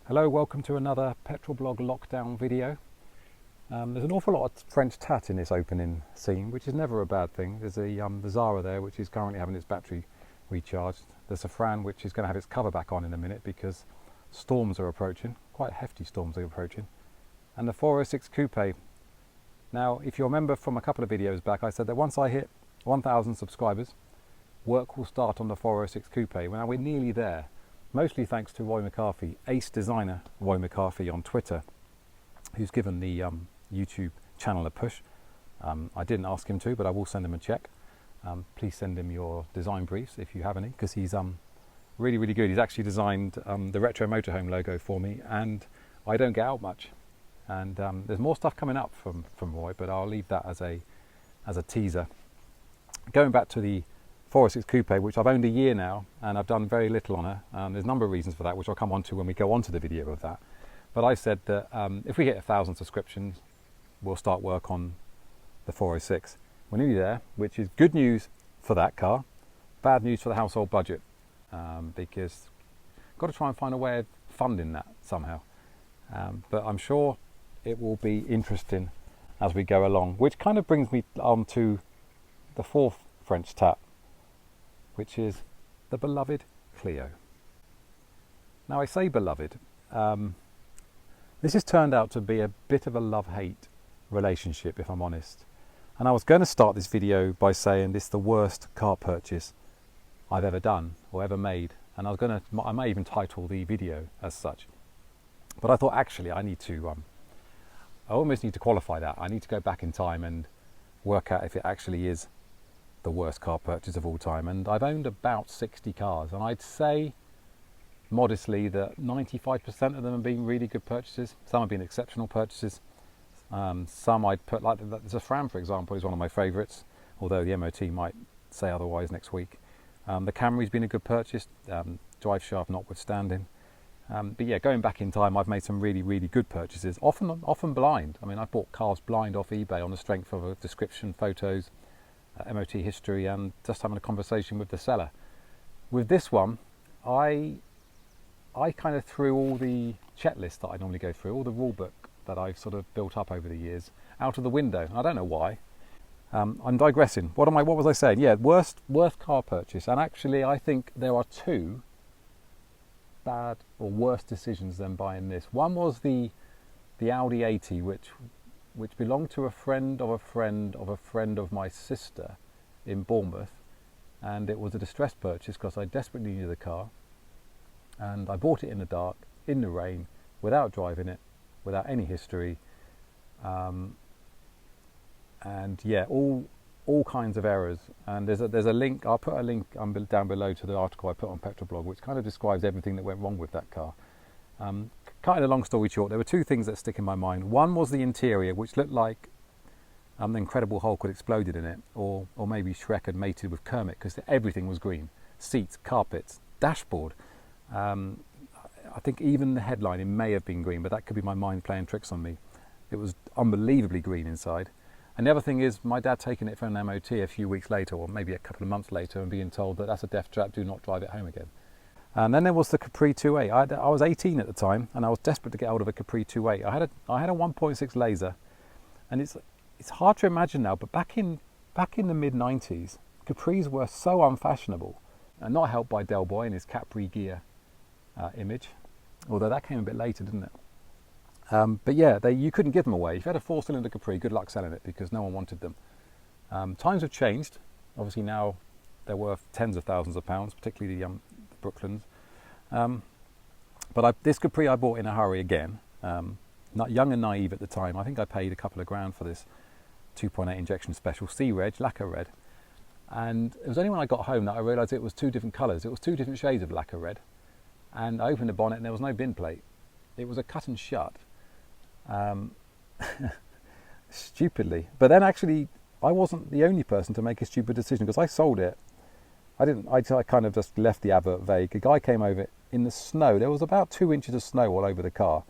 Hello, welcome to another PetrolBlog lockdown video. There's an awful lot of French tat in this opening scene, which is never a bad thing. There's the Zara there, which is currently having its battery recharged. There's a Fran, which is going to have its cover back on in a minute because storms are approaching, quite hefty storms are approaching. And the 406 Coupe. Now, if you remember from a couple of videos back, I said that once I hit 1,000 subscribers, work will start on the 406 Coupe. Well, now we're nearly there. Mostly thanks to Roy McCarthy, ace designer Roy McCarthy on Twitter, who's given the YouTube channel a push. I didn't ask him to, but I will send him a check. Please send him your design briefs if you have any, because he's really, really good. He's actually designed the retro motorhome logo for me, and I don't get out much. And there's more stuff coming up from Roy, but I'll leave that as a teaser. Going back to the 406 Coupe, which I've owned a year now, and I've done very little on her. There's a number of reasons for that, which I'll come on to when we go on to the video of that. But I said that if we hit 1,000 subscriptions, we'll start work on the 406. We're nearly there, which is good news for that car, bad news for the household budget, because I've got to try and find a way of funding that somehow. But I'm sure it will be interesting as we go along, which kind of brings me on to the fourth French tat, which is the beloved Clio. Now, I say beloved. This has turned out to be a bit of a love-hate relationship, if I'm honest. And I was going to start this video by saying this is the worst car purchase I've ever done or ever made. And I may even title the video as such. But I thought, actually, I almost need to qualify that. I need to go back in time and work out if it actually is the worst car purchase of all time. And I've owned about 60 cars, and I'd say modestly that 95% of them have been really good purchases. Some have been exceptional purchases. Some I'd put, like the Fran, for example, is one of my favourites, although the MOT might say otherwise next week. The Camry's been a good purchase, drive shaft notwithstanding. But yeah, going back in time, I've made some really, really good purchases, often blind. I mean, I bought cars blind off eBay on the strength of a description, photos, MOT history, and just having a conversation with the seller. With this one, I kind of threw all the checklist that I normally go through, all the rule book that I've sort of built up over the years, out of the window. I don't know why. I'm digressing. What was I saying? Yeah, worst car purchase. And actually, I think there are two bad or worse decisions than buying this. One was the Audi 80, which belonged to a friend of a friend of a friend of my sister in Bournemouth, and it was a distressed purchase because I desperately needed a car, and I bought it in the dark, in the rain, without driving it, without any history, and yeah, all kinds of errors. And there's a link. I'll put a link down below to the article I put on PetrolBlog, which kind of describes everything that went wrong with that car. Cutting a long story short, there were two things that stick in my mind. One was the interior, which looked like the Incredible Hulk had exploded in it, or maybe Shrek had mated with Kermit, because everything was green. Seats, carpets, dashboard. I think even the headlining may have been green, but that could be my mind playing tricks on me. It was unbelievably green inside. And the other thing is, my dad taking it for an MOT a few weeks later, or maybe a couple of months later, and being told that that's a death trap, do not drive it home again. And then there was the Capri 2.8. I was 18 at the time, and I was desperate to get hold of a Capri 2.8. I had a 1.6 laser, and it's hard to imagine now, but back in the mid 90s, Capris were so unfashionable, and not helped by Del Boy and his Capri gear image, although that came a bit later, didn't it? But yeah, you couldn't give them away. If you had a 4-cylinder Capri, good luck selling it, because no one wanted them. Times have changed. Obviously now they're worth tens of thousands of pounds, particularly the Brooklands. But this Capri I bought in a hurry again, not young and naive at the time. I think I paid a couple of grand for this 2.8 injection special, C-Reg, lacquer red. And it was only when I got home that I realised it was two different colours. It was two different shades of lacquer red. And I opened the bonnet and there was no bin plate. It was a cut and shut. Stupidly. But then actually, I wasn't the only person to make a stupid decision, because I sold it. I kind of just left the advert vague. A guy came over in the snow. There was about 2 inches of snow all over the car.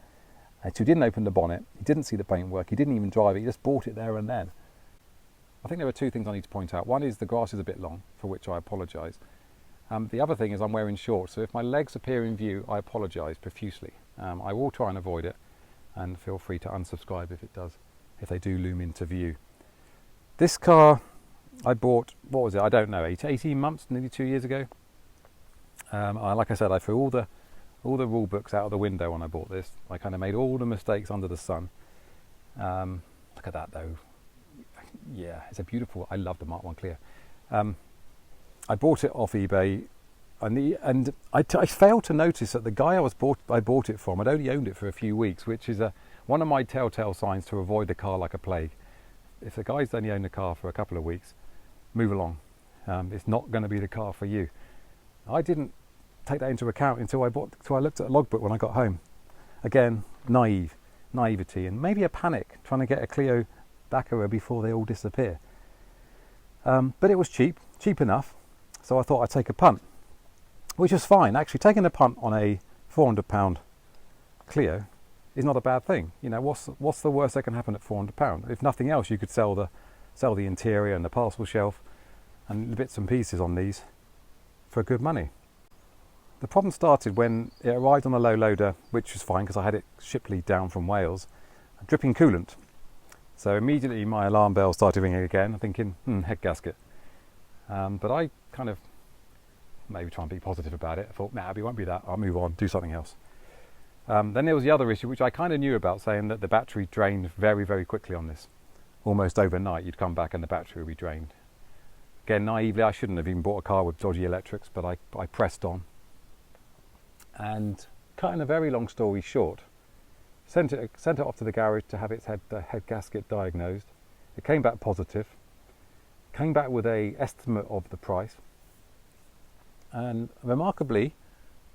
So he didn't open the bonnet. He didn't see the paintwork. He didn't even drive it. He just bought it there and then. I think there are two things I need to point out. One is the grass is a bit long, for which I apologise. The other thing is I'm wearing shorts, so if my legs appear in view, I apologise profusely. I will try and avoid it, and feel free to unsubscribe if they do loom into view. This car I bought, what was it? I don't know, 18 months, nearly 2 years ago. Like I said, I threw all the rule books out of the window when I bought this. I kind of made all the mistakes under the sun. Look at that though. Yeah, it's a beautiful, I love the Mark 1 Clio. I bought it off eBay, and I failed to notice that the guy I bought it from had only owned it for a few weeks, which is one of my telltale signs to avoid the car like a plague. If the guy's only owned the car for a couple of weeks, move along. It's not going to be the car for you. I didn't take that into account until I looked at the logbook when I got home. Again, naivety, and maybe a panic trying to get a Clio Baccara before they all disappear. But it was cheap enough, so I thought I'd take a punt, which is fine. Actually, taking a punt on a £400 Clio is not a bad thing. You know, what's the worst that can happen at £400? If nothing else, you could sell the interior and the parcel shelf and the bits and pieces on these for good money. The problem started when it arrived on a low loader, which was fine because I had it shiply down from Wales, dripping coolant. So immediately my alarm bell started ringing again. I'm thinking, head gasket. But I kind of maybe try and be positive about it. I thought, nah, it won't be that. I'll move on, do something else. Then there was the other issue, which I kind of knew about, saying that the battery drained very, very quickly on this. Almost overnight, you'd come back and the battery would be drained. Again, naively, I shouldn't have even bought a car with dodgy electrics, but I pressed on. And cutting a very long story short, sent it off to the garage to have its head gasket diagnosed. It came back positive. Came back with a estimate of the price. And remarkably,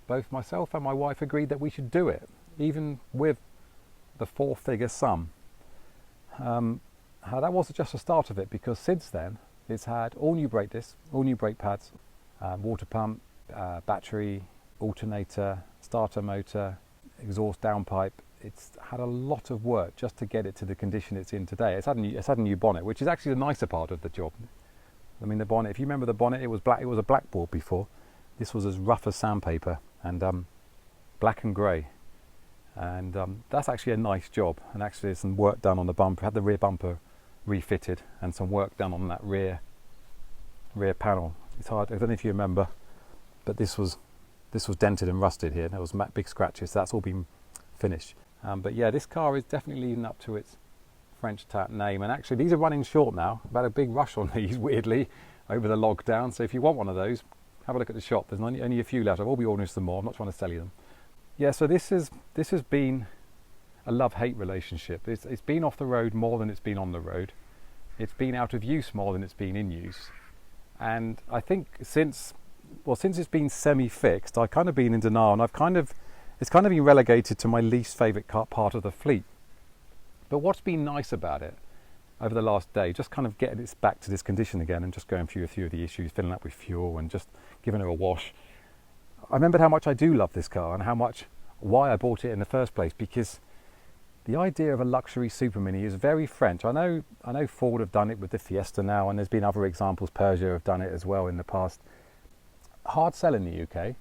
both myself and my wife agreed that we should do it, even with the 4-figure sum. That wasn't just the start of it, because since then it's had all new brake discs, all new brake pads, water pump, battery, alternator, starter motor, exhaust downpipe. It's had a lot of work just to get it to the condition it's in today. It's had a new bonnet, which is actually the nicer part of the job. I mean, the bonnet, if you remember the bonnet, it was black. It was a blackboard before. This was as rough as sandpaper, and black and grey. And that's actually a nice job. And actually there's some work done on the bumper. Had the rear bumper refitted and some work done on that rear panel. It's hard, I don't know if you remember, but this was dented and rusted here. There was big scratches. So that's all been finished. But yeah, this car is definitely leading up to its French Tat name. And actually these are running short now. I've had a big rush on these, weirdly, over the lockdown. So if you want one of those, have a look at the shop. There's only a few left. I will be ordering some more. I'm not trying to sell you them. Yeah, so this has been a love-hate relationship. It's been off the road more than it's been on the road. It's been out of use more than it's been in use. And I think since it's been semi-fixed, I've kind of been in denial, and it's kind of been relegated to my least favourite part of the fleet. But what's been nice about it over the last day, just kind of getting it back to this condition again, and just going through a few of the issues, filling up with fuel and just giving her a wash. I remembered how much I do love this car, and why I bought it in the first place, because the idea of a luxury super mini is very French. I know Ford have done it with the Fiesta now, and there's been other examples. Peugeot have done it as well in the past. Hard sell in the UK.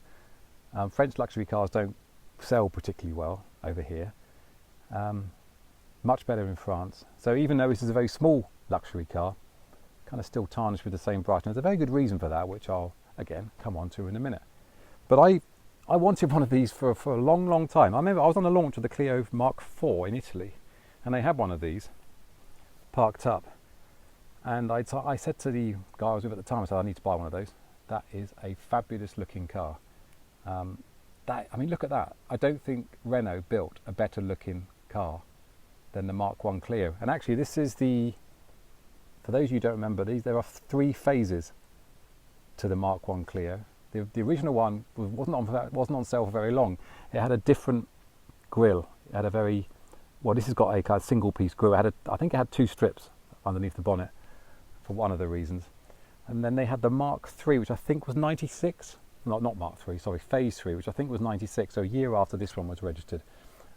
French luxury cars don't sell particularly well over here. Much better in France. So even though this is a very small luxury car, kind of still tarnished with the same brush. And there's a very good reason for that, which I'll again come on to in a minute. But I wanted one of these for a long, long time. I remember I was on the launch of the Clio Mark IV in Italy, and they had one of these parked up. And I said to the guy I was with at the time, I said, I need to buy one of those. That is a fabulous looking car. I mean, look at that. I don't think Renault built a better looking car than the Mark 1 Clio. And actually this is for those of you who don't remember, there are 3 phases to the Mark 1 Clio. The original one wasn't on sale for very long. It had a different grille. It had this has got a kind of single piece grille. I think it had 2 strips underneath the bonnet for one of the reasons. And then they had the Mark III, which I think was 96. Not Mark III, sorry, Phase 3, which I think was 96, so a year after this one was registered.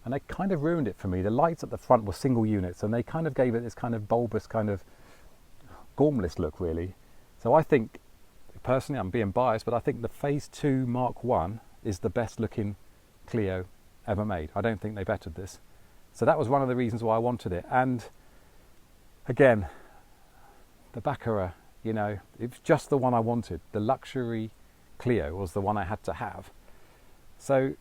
And they kind of ruined it for me. The lights at the front were single units, and they kind of gave it this kind of bulbous, kind of gormless look, really. So I think, personally, I'm being biased, but I think the Phase 2 Mark 1 is the best looking Clio ever made. I don't think they bettered this. So that was one of the reasons why I wanted it. And again, the Baccara, you know, it's just the one I wanted. The luxury Clio was the one I had to have. So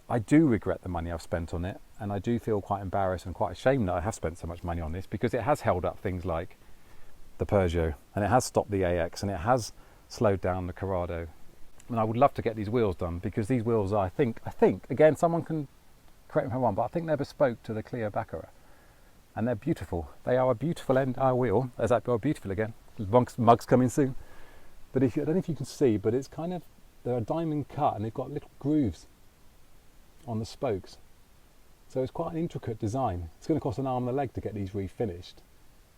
I do regret the money I've spent on it, and I do feel quite embarrassed and quite ashamed that I have spent so much money on this, because it has held up things like the Peugeot, and it has stopped the AX, and it has slowed down the Corrado. And I would love to get these wheels done, because these wheels are, I think again, someone can correct me if I'm wrong, but I think they're bespoke to the Clio Baccara, and they're beautiful. They are a beautiful end wheel. There's that word, beautiful again. Mug's coming soon. But I don't know if you can see, but it's kind of, they're a diamond cut, and they've got little grooves on the spokes. So it's quite an intricate design. It's going to cost an arm and a leg to get these refinished,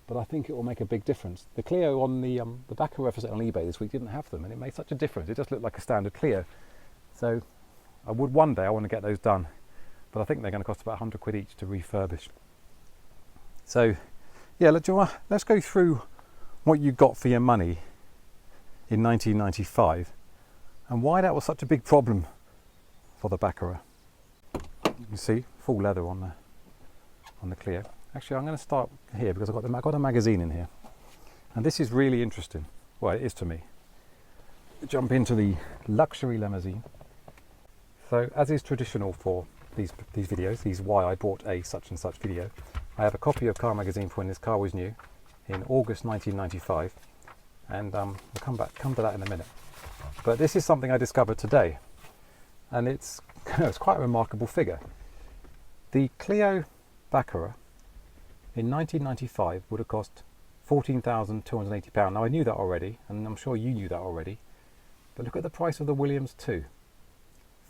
but I think it will make a big difference. The Clio on the Baccara for sale on eBay this week didn't have them, and it made such a difference. It just looked like a standard Clio. So I would one day, I want to get those done, but I think they're going to cost about 100 quid each to refurbish. So yeah, let's go through what you got for your money in 1995 and why that was such a big problem for the Baccara. You can see full leather on the Clio. Actually, I'm going to start here because I've got a magazine in here, and this is really interesting. Well, it is to me. Jump into the luxury limousine. So, as is traditional for these videos, these why I bought a such and such video, I have a copy of Car Magazine for when this car was new in August 1995, and we'll come to that in a minute. But this is something I discovered today, and it's quite a remarkable figure. The Clio Baccara in 1995 would have cost £14,280. Now I knew that already, and I'm sure you knew that already, but look at the price of the Williams 2,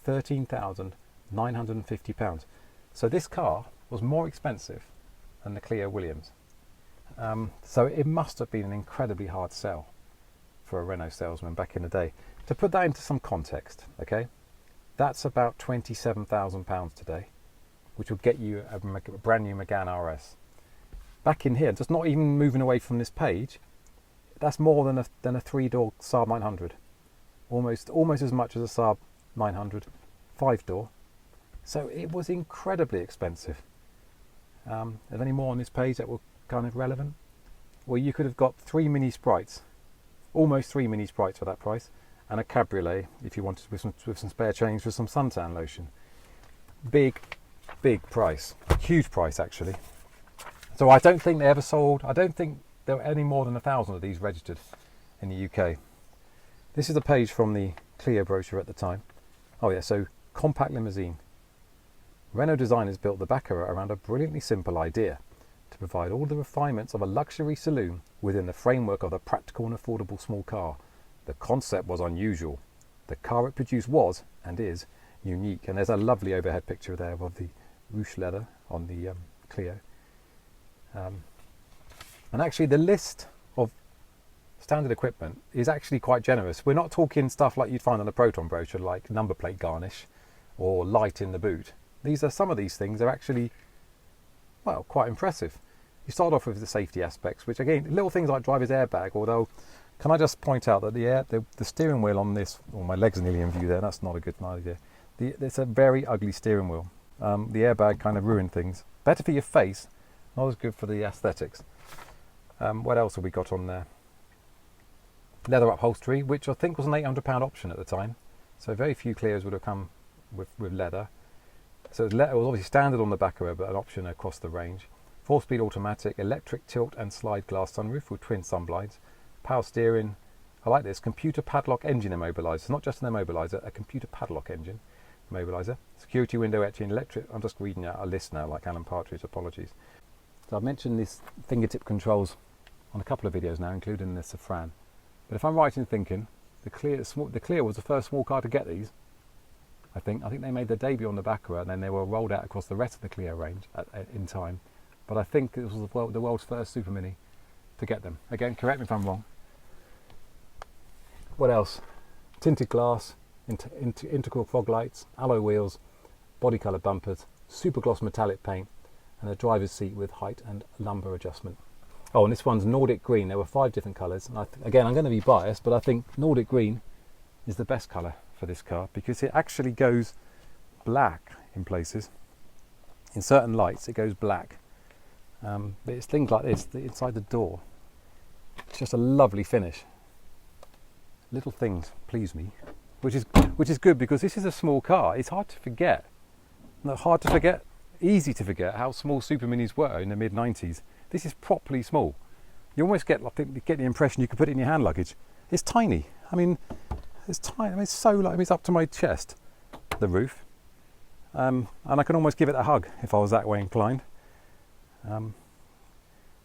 £13,950. So this car was more expensive than the Clio Williams. So it must have been an incredibly hard sell for a Renault salesman back in the day. To put that into some context, okay, that's about £27,000 today, which would get you a brand new Megane RS. Back in here, just not even moving away from this page, that's more than a 3-door Saab 900. Almost as much as a Saab 900 5-door. So it was incredibly expensive. Are there any more on this page that were kind of relevant? Well, you could have got 3 mini sprites, almost 3 mini sprites for that price, and a cabriolet if you wanted with some spare change for some suntan lotion. Big price, huge price actually. So I don't think they ever sold. I don't think there were any more than 1,000 of these registered in the UK. This is a page from the Clio brochure at the time. Oh yeah, so compact limousine. Renault designers built the Baccara around a brilliantly simple idea: to provide all the refinements of a luxury saloon within the framework of a practical and affordable small car. The concept was unusual. The car it produced was, and is, unique. And there's a lovely overhead picture there of the ruche leather on the Clio. And actually the list of standard equipment is actually quite generous. We're not talking stuff like you'd find on a Proton brochure, like number plate garnish or light in the boot. Some of these things are actually, well, quite impressive. You start off with the safety aspects, which again, little things like driver's airbag, although can I just point out that the steering wheel on this, or my legs are nearly in view there, that's not a good idea. It's a very ugly steering wheel. The airbag kind of ruined things. Better for your face, not as good for the aesthetics. What else have we got on there? Leather upholstery, which I think was an £800 option at the time. So very few Clios would have come with leather. So it was obviously standard on the Baccara, but an option across the range. 4-speed automatic, electric tilt and slide glass sunroof with twin sunblinds. Power steering. I like this. Computer padlock engine immobilizer. Not just an immobilizer, a computer padlock engine immobilizer. Security window etching, electric. I'm just reading out a list now, like Alan Partridge. Apologies. So I've mentioned this fingertip controls on a couple of videos now, including the Safran. But if I'm right in thinking, the Clio was the first small car to get these. I think they made their debut on the Baccara, and then they were rolled out across the rest of the Clio range in time. But I think it was the world's first Super Mini to get them. Again, correct me if I'm wrong. What else? Tinted glass, integral fog lights, alloy wheels, body colour bumpers, super gloss metallic paint, and a driver's seat with height and lumbar adjustment. Oh, and this one's Nordic green. There were 5 different colours. And again, I'm going to be biased, but I think Nordic green is the best colour for this car because it actually goes black. in places. In certain lights it goes black. But it's things like this, inside the door. It's just a lovely finish. Little things please me, which is good because this is a small car. It's hard to forget. Not hard to forget, easy to forget how small Super Minis were in the mid-90s. This is properly small. You almost get the impression you could put it in your hand luggage. It's tiny. I mean, it's tiny. I mean, it's so light. I mean, it's up to my chest, the roof, and I can almost give it a hug if I was that way inclined.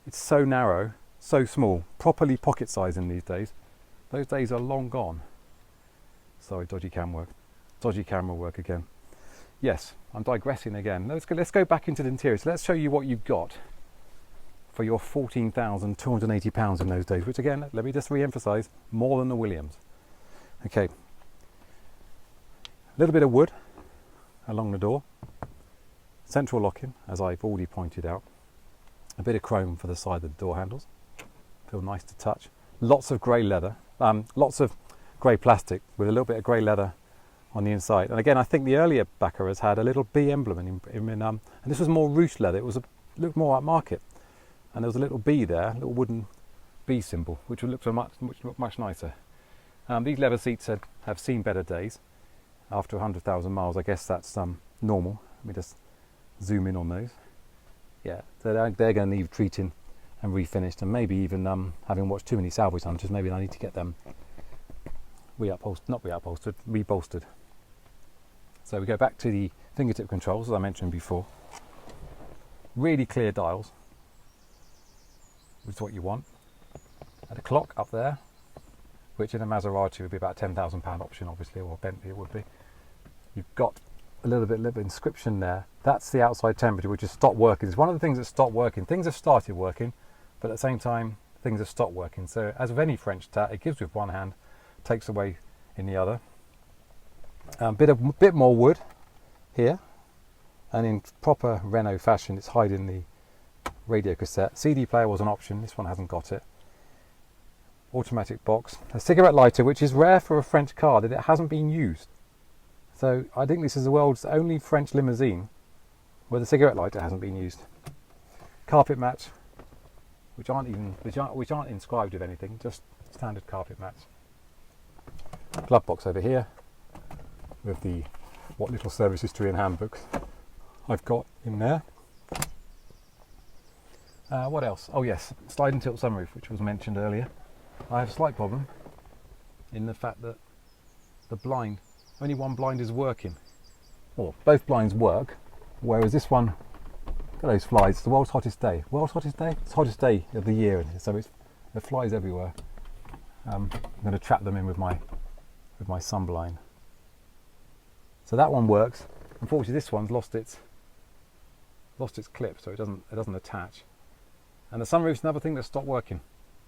It's so narrow, so small, properly pocket size in these days. Those days are long gone. Sorry, dodgy camera work again. Yes, I'm digressing again. Let's go back into the interior. So let's show you what you've got for your £14,280 in those days, which again, let me just re-emphasize, more than the Williams. Okay, a little bit of wood along the door, central locking, as I've already pointed out, a bit of chrome for the side of the door handles, feel nice to touch, lots of grey leather, lots of grey plastic with a little bit of grey leather on the inside. And again, I think the earlier Baccaras had a little bee emblem and this was more ruched leather. It looked more upmarket, and there was a little bee there, a little wooden bee symbol, which would look much nicer. These leather seats have seen better days. After 100,000 miles, I guess that's normal. Let me just zoom in on those. Yeah, so they're going to need treating and refinished, and maybe even having watched too many salvage hunters, maybe I need to get them rebolstered. So we go back to the fingertip controls, as I mentioned before. Really clear dials, which is what you want. And a clock up there, which in a Maserati would be about a £10,000 option, obviously, or a Bentley it would be. You've got a little bit of inscription there. That's the outside temperature, which has stopped working. It's one of the things that stopped working. Things have started working, but at the same time, things have stopped working. So as with any French tat, it gives with one hand, takes away in the other. Bit more wood here, and in proper Renault fashion, it's hiding the radio cassette. CD player was an option. This one hasn't got it. Automatic box, a cigarette lighter, which is rare for a French car that it hasn't been used. So I think this is the world's only French limousine where the cigarette lighter hasn't been used. Carpet mats, which aren't inscribed with anything, just standard carpet mats. Glove box over here with the what little service history and handbooks I've got in there. What else? Oh yes, slide and tilt sunroof, which was mentioned earlier. I have a slight problem in the fact that the blind, only one blind is working. Well, both blinds work, whereas this one, look at those flies. It's the world's hottest day. World's hottest day? It's the hottest day of the year, so there are flies everywhere. I'm going to trap them in with my sun blind. So that one works. Unfortunately, this one's lost its clip, so it doesn't attach. And the sunroof's another thing that stopped working.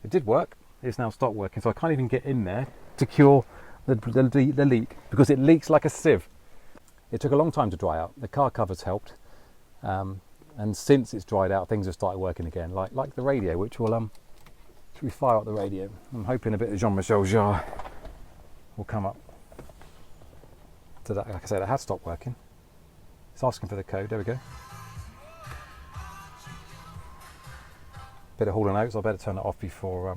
It did work. It's now stopped working, so I can't even get in there to cure the leak, because it leaks like a sieve. It took a long time to dry out. The car covers helped, and since it's dried out, things have started working again, like the radio, which will should we fire up the radio? I'm hoping a bit of Jean-Michel Jarre will come up. So that, like I said, it has stopped working. It's asking for the code. There we go. Bit of Hall & Oates. I better turn it off before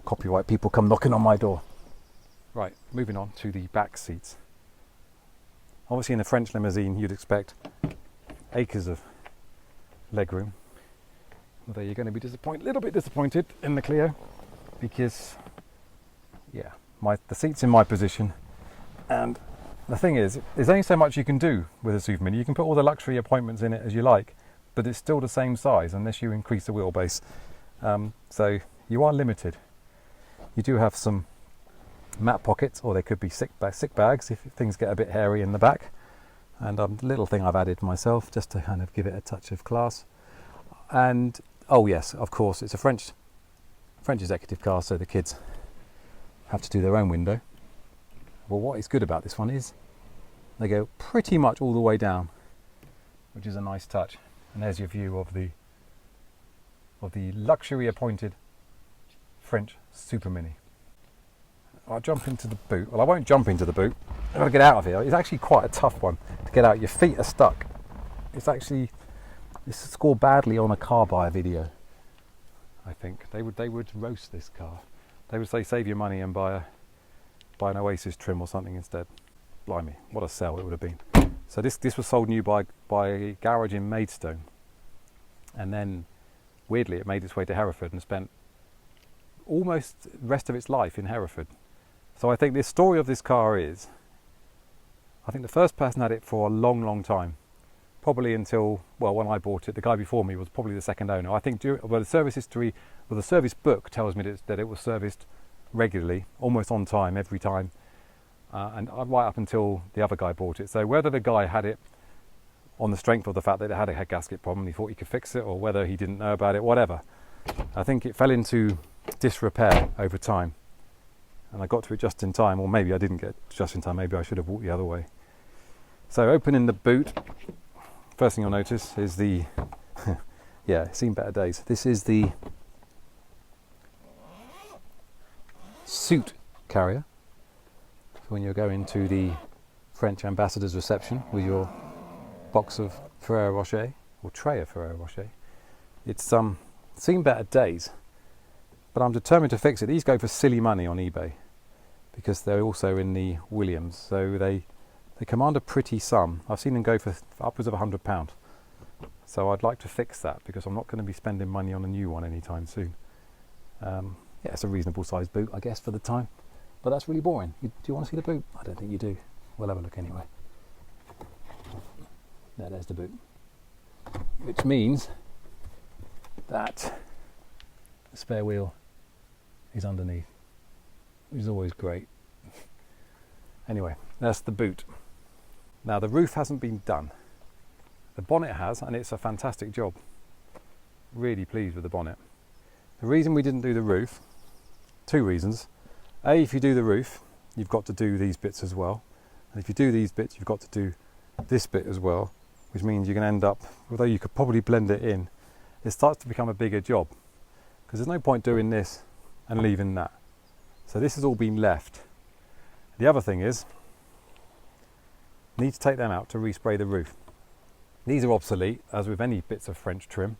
copyright people come knocking on my door. Right, moving on to the back seats. Obviously, in a French limousine, you'd expect acres of legroom. Although you're going to be a little bit disappointed in the Clio, because, yeah, the seat's in my position, and the thing is, there's only so much you can do with a Super Mini. You can put all the luxury appointments in it as you like, but it's still the same size unless you increase the wheelbase. So you are limited. You do have some mat pockets, or they could be sick bags if things get a bit hairy in the back. And a little thing I've added myself just to kind of give it a touch of class. And oh yes, of course, it's a French executive car, so the kids have to do their own window. Well, what is good about this one is they go pretty much all the way down, which is a nice touch. And there's your view of the luxury appointed French Super Mini. I'll jump into the boot. Well, I won't jump into the boot. I've got to get out of here. It's actually quite a tough one to get out. Your feet are stuck. It's scored badly on a car buyer video. I think they would roast this car. They would say save your money and buy an Oasis trim or something instead. Blimey, what a sell it would have been. So this was sold new by a garage in Maidstone, and then weirdly it made its way to Hereford and spent almost the rest of its life in Hereford. So I think the story of this car is, I think the first person had it for a long time, probably until, well, when I bought it, the guy before me was probably the second owner. I think the service history, well, the service book tells me that it was serviced regularly, almost on time, every time, and right up until the other guy bought it. So whether the guy had it on the strength of the fact that it had a head gasket problem, he thought he could fix it, or whether he didn't know about it, whatever. I think it fell into disrepair over time, and I got to it just in time, or maybe I didn't get just in time, maybe I should have walked the other way. So opening the boot, first thing you'll notice is the yeah, it's seen better days. This is the suit carrier. So when you're going to the French ambassador's reception with your box of Ferrero Rocher, or tray of Ferrero Rocher, it's seen better days, but I'm determined to fix it. These go for silly money on eBay because they're also in the Williams, so they command a pretty sum. I've seen them go for upwards of £100. So I'd like to fix that because I'm not going to be spending money on a new one anytime soon. Yeah, it's a reasonable sized boot, I guess, for the time, but that's really boring. Do you want to see the boot? I don't think you do. We'll have a look anyway. There's the boot, which means that the spare wheel is underneath, which is always great. Anyway, that's the boot. Now the roof hasn't been done. The bonnet has, and it's a fantastic job. Really pleased with the bonnet. The reason we didn't do the roof, two reasons. A, if you do the roof, you've got to do these bits as well. And if you do these bits, you've got to do this bit as well, which means you're going to end up, although you could probably blend it in, it starts to become a bigger job. Because there's no point doing this and leaving that. So this has all been left. The other thing is, need to take them out to respray the roof. These are obsolete, as with any bits of French trim.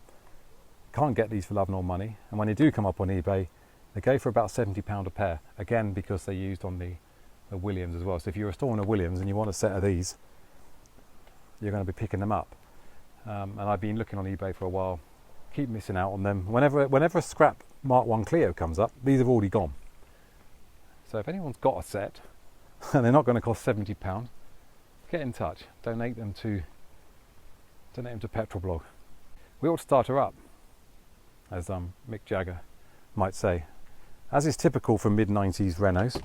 Can't get these for love nor money, and when they do come up on eBay, they go for about £70 a pair, again because they're used on the Williams as well. So if you're restoring a Williams and you want a set of these, you're going to be picking them up. And I've been looking on eBay for a while, keep missing out on them. Whenever a scrap Mark 1 Clio comes up, these have already gone. So if anyone's got a set and they're not going to cost £70, get in touch. Donate them to PetrolBlog. We ought to start her up, as Mick Jagger might say. As is typical for mid-90s Renaults,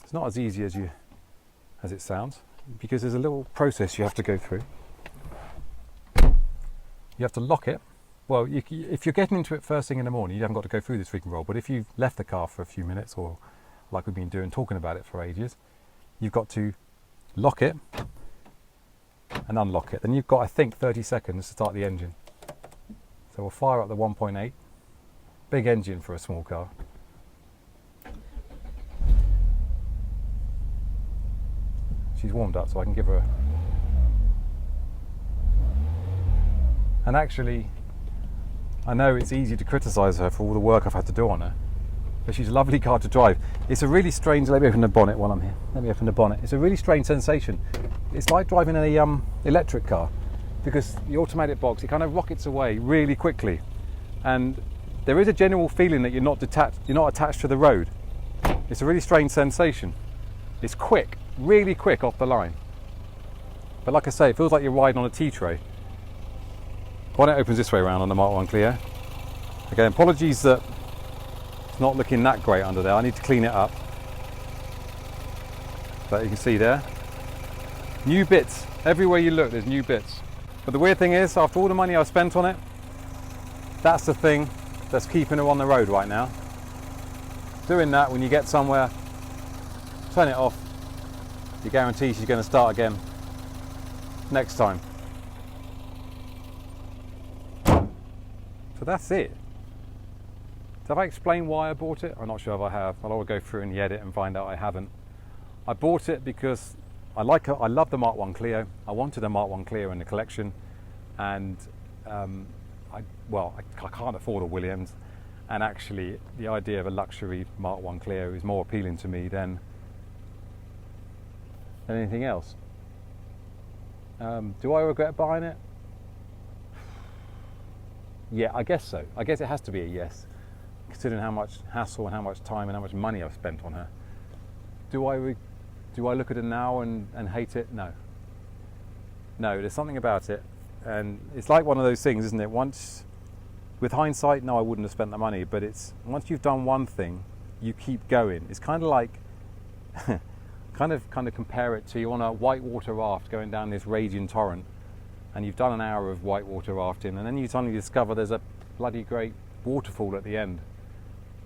it's not as easy as it sounds, because there's a little process you have to go through. You have to lock it. Well, if you're getting into it first thing in the morning, you haven't got to go through this rigmarole. But if you've left the car for a few minutes, or like we've been doing, talking about it for ages, you've got to lock it and unlock it. Then you've got, I think, 30 seconds to start the engine. So we'll fire up the 1.8. Big engine for a small car. She's warmed up, so I can give her And actually, I know it's easy to criticise her for all the work I've had to do on her, but she's a lovely car to drive. It's a really strange, let me open the bonnet while I'm here. Let me open the bonnet. It's a really strange sensation. It's like driving an electric car, because the automatic box, it kind of rockets away really quickly. And there is a general feeling that you're not attached to the road. It's a really strange sensation. It's quick, really quick off the line. But like I say, it feels like you're riding on a T-tray. Bonnet opens this way around on the Mark 1 Clio. Again, apologies that it's not looking that great under there. I need to clean it up. But you can see there, new bits. Everywhere you look, there's new bits. But the weird thing is, after all the money I've spent on it, that's the thing that's keeping her on the road right now. Doing that, when you get somewhere, turn it off, you guarantee she's going to start again next time. So that's it. So have I explained why I bought it? I'm not sure if I have. I'll go through in the edit and find out I haven't. I bought it because I love the Mark 1 Clio. I wanted a Mark 1 Clio in the collection, and I can't afford a Williams, and actually the idea of a luxury Mark 1 Clio is more appealing to me than anything else. Do I regret buying it? Yeah, I guess so. I guess it has to be a yes, considering how much hassle and how much time and how much money I've spent on her. Do I look at it now and hate it? No. No, there's something about it, and it's like one of those things, isn't it? Once, with hindsight, no, I wouldn't have spent the money, but it's once you've done one thing, you keep going. It's kind of like, kind of compare it to you on a whitewater raft going down this raging torrent, and you've done an hour of whitewater rafting, and then you suddenly discover there's a bloody great waterfall at the end.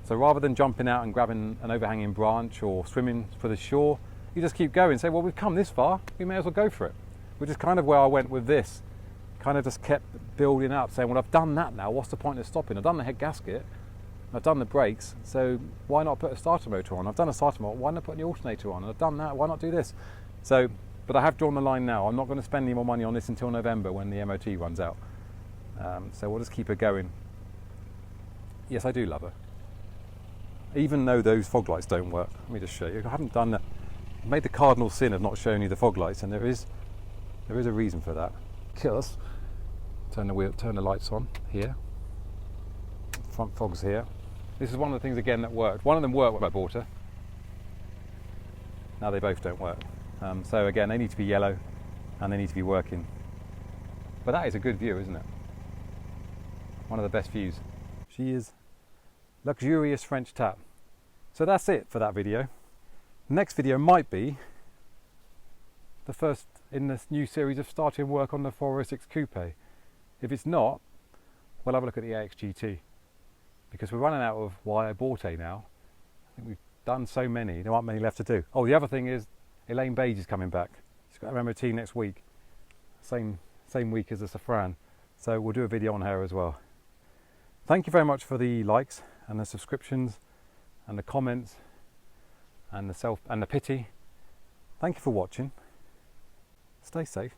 So rather than jumping out and grabbing an overhanging branch or swimming for the shore, you just keep going and say, well, we've come this far, we may as well go for it. Which is kind of where I went with this. Kind of just kept building up, saying, well, I've done that now, what's the point of stopping? I've done the head gasket, I've done the brakes, so why not put a starter motor on? I've done a starter motor, why not put the alternator on? I've done that, why not do this? So, but I have drawn the line now. I'm not going to spend any more money on this until November when the MOT runs out. So we'll just keep her going. Yes, I do love her. Even though those fog lights don't work. Let me just show you. I haven't done that. I made the cardinal sin of not showing you the fog lights, and there is a reason for that. Because turn the lights on here. Front fog's here. This is one of the things again that worked. One of them worked when I bought her. Now they both don't work. So again, they need to be yellow and they need to be working. But that is a good view, isn't it? One of the best views. She is luxurious French tap. So that's it for that video. The next video might be the first in this new series of starting work on the 406 Coupe. If it's not, we'll have a look at the AX GT, because we're running out of why I bought a now. I think we've done so many, there aren't many left to do. Oh, the other thing is Elaine Beige is coming back. She's got her MOT next week, same week as the Safran, so we'll do a video on her as well. Thank you very much for the likes and the subscriptions and the comments and the pity. Thank you for watching. Stay safe.